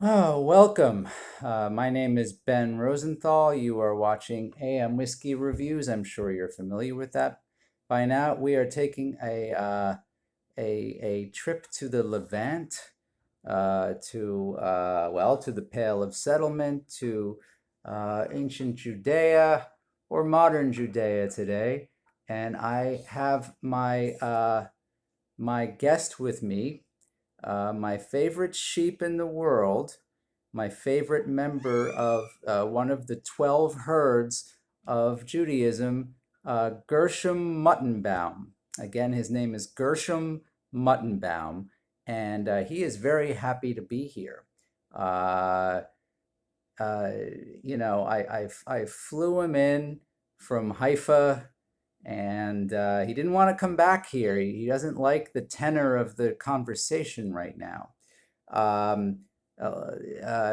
Oh, welcome. My name is Ben Rosenthal. You are watching AM Whiskey Reviews. I'm sure you're familiar with that by now. We are taking a trip to the Levant, to the Pale of Settlement, to ancient Judea or modern Judea today, and I have my guest with me, my favorite sheep in the world, my favorite member of one of the 12 herds of Judaism, Gershom Muttenbaum. Again, his name is Gershom Muttenbaum, and he is very happy to be here. Uh, uh, I flew him in from Haifa, and he didn't want to come back here. He doesn't like the tenor of the conversation right now. Um,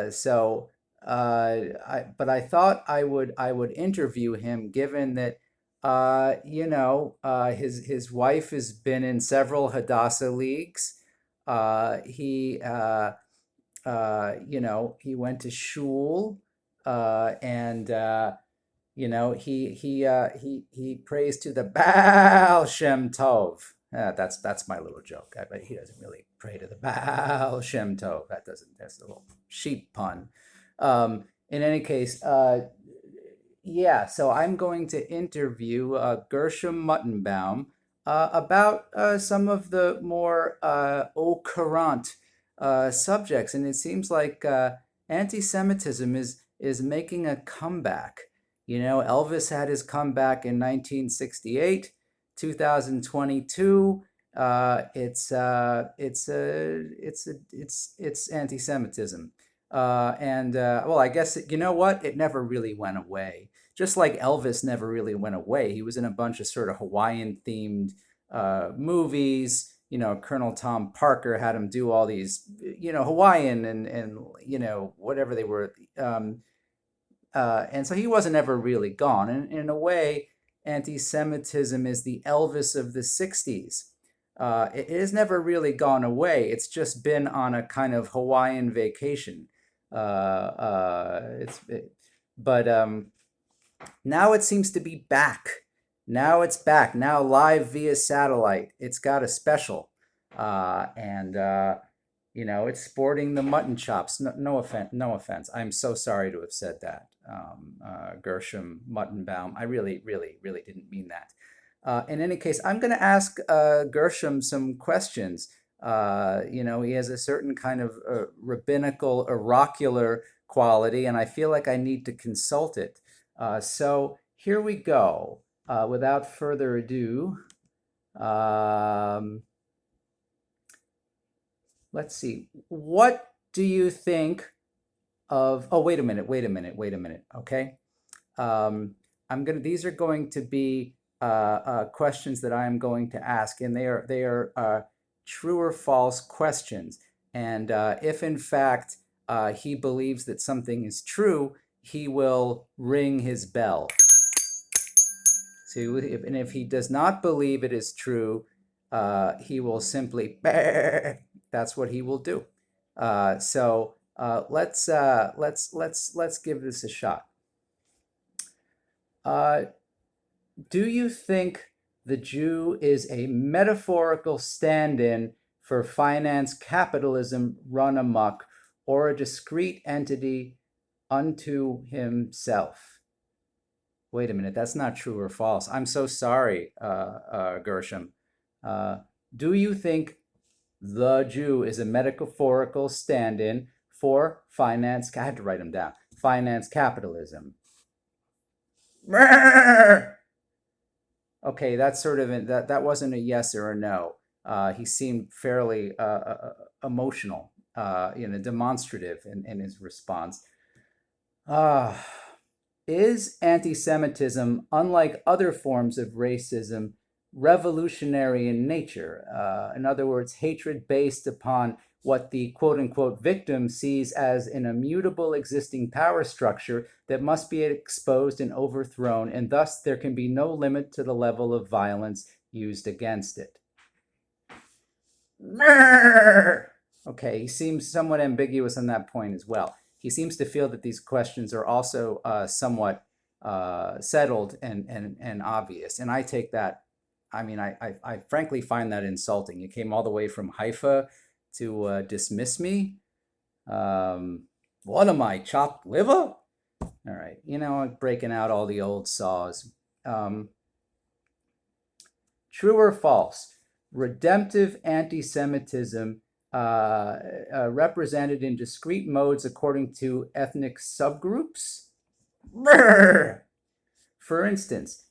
so, but I thought I would interview him, given that his wife has been in several Hadassah leagues. He went to shul, and he prays to the Baal Shem Tov. That's my little joke. I bet he doesn't really pray to the Baal Shem Tov. That's a little sheep pun. In any case, yeah. So I'm going to interview Gershom Muttenbaum about some of the more au courant subjects, and it seems like anti-Semitism is making a comeback. Elvis had his comeback in 1968, 2022. It's anti-Semitism, and I guess you know what? It never really went away. Just like Elvis never really went away. He was in a bunch of sort of Hawaiian themed movies. Colonel Tom Parker had him do all these, Hawaiian and whatever they were. And so he wasn't ever really gone. And in a way, anti Semitism is the Elvis of the 60s. It has never really gone away. It's just been on a kind of Hawaiian vacation. But now it seems to be back. Now it's back. Now live via satellite. It's got a special. And it's sporting the mutton chops. No offense. No offense. I'm so sorry to have said that, Gershom Muttenbaum. I really, really, really didn't mean that. In any case, I'm going to ask Gershom some questions. He has a certain kind of rabbinical, oracular quality, and I feel like I need to consult it. So here we go. Without further ado, um, let's see. What do you think of? Oh, wait a minute. Wait a minute. Wait a minute. Okay. These are going to be questions that I am going to ask, and they are true or false questions. And if in fact he believes that something is true, he will ring his bell. So if he does not believe it is true, he will simply that's what he will do. Let's give this a shot. Do you think the Jew is a metaphorical stand-in for finance capitalism run amok, or a discrete entity unto himself? Wait a minute, that's not true or false. I'm so sorry, Gershom. Uh, do you think the Jew is a metaphorical stand-in for finance? I had to write them down. Finance capitalism. Okay, that's sort of that wasn't a yes or a no. He seemed fairly emotional, demonstrative in his response. Uh, is anti-Semitism, unlike other forms of racism, revolutionary in nature? In other words, hatred based upon what the quote unquote victim sees as an immutable existing power structure that must be exposed and overthrown, and thus there can be no limit to the level of violence used against it. Okay, he seems somewhat ambiguous on that point as well. He seems to feel that these questions are also somewhat settled and obvious. And I take that, I mean, I frankly find that insulting. You came all the way from Haifa to dismiss me. What am I, chopped liver? All right, breaking out all the old saws. Um, True or false? Redemptive anti-Semitism represented in discrete modes according to ethnic subgroups? For instance,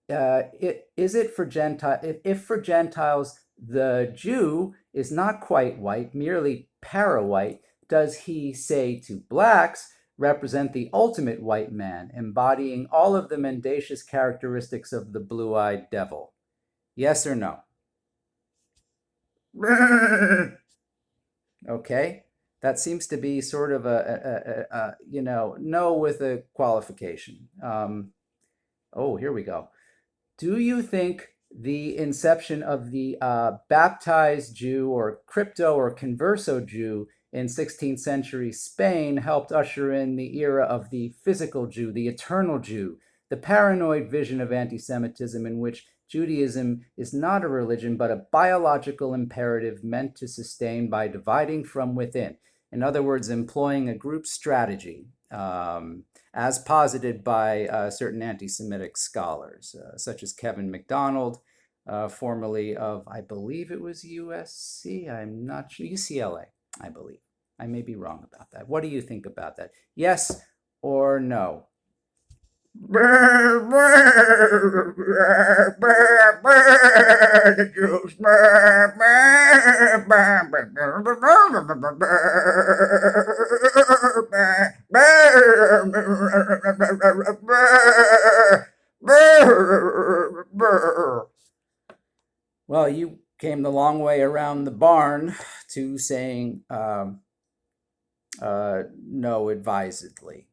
is it for Gentile if for Gentiles the Jew is not quite white, merely para-white, does he say to blacks represent the ultimate white man, embodying all of the mendacious characteristics of the blue-eyed devil? Yes or no? Okay, that seems to be sort of no with a qualification. Oh, here we go. Do you think the inception of the baptized Jew or crypto or converso Jew in 16th century Spain helped usher in the era of the physical Jew, the eternal Jew, the paranoid vision of anti-Semitism in which Judaism is not a religion but a biological imperative meant to sustain by dividing from within? In other words, employing a group strategy. As posited by certain anti-Semitic scholars, such as Kevin MacDonald, formerly of, I believe it was USC, I'm not sure, UCLA, I believe. I may be wrong about that. What do you think about that? Yes or no? The Jews. Well, you came the long way around the barn to saying no advisedly.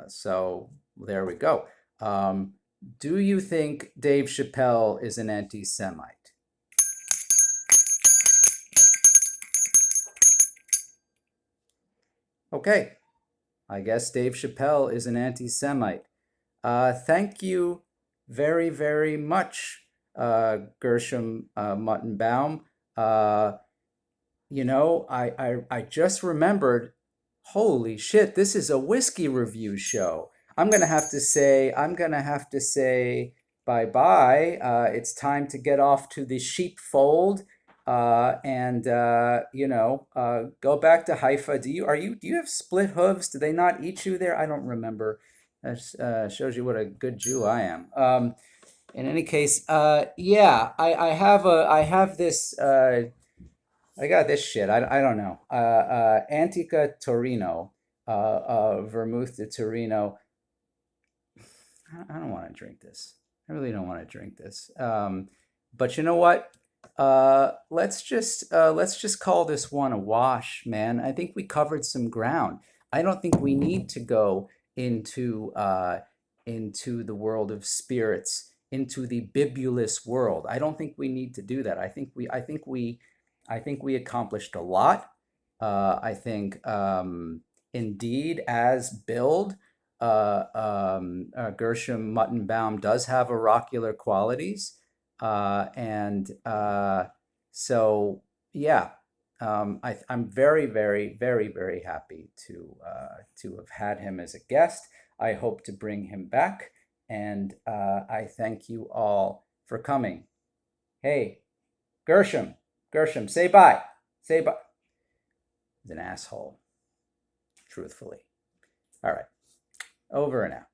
So there we go. Do you think Dave Chappelle is an anti-Semite? Okay, I guess Dave Chappelle is an anti-Semite. Thank you very, very much, Gershom Muttenbaum. I just remembered, holy shit, this is a whiskey review show. I'm gonna have to say bye-bye. It's time to get off to the sheepfold and go back to Haifa. Do you have split hooves? Do they not eat you there? I don't remember. That shows you what a good Jew I am. In any case, yeah, I have this. I got this shit. I don't know. Antica Torino, Vermouth de Torino. I don't want to drink this. I really don't want to drink this. But you know what? Let's just call this one a wash, man. I think we covered some ground. I don't think we need to go into the world of spirits, into the bibulous world. I don't think we need to do that. I think we accomplished a lot. I think indeed, as billed, Gershom Muttenbaum does have oracular qualities, and so yeah, I'm very, very, very, very happy to have had him as a guest. I hope to bring him back, and I thank you all for coming. Hey, Gershom, say bye. Say bye. He's an asshole, truthfully. All right, over and out.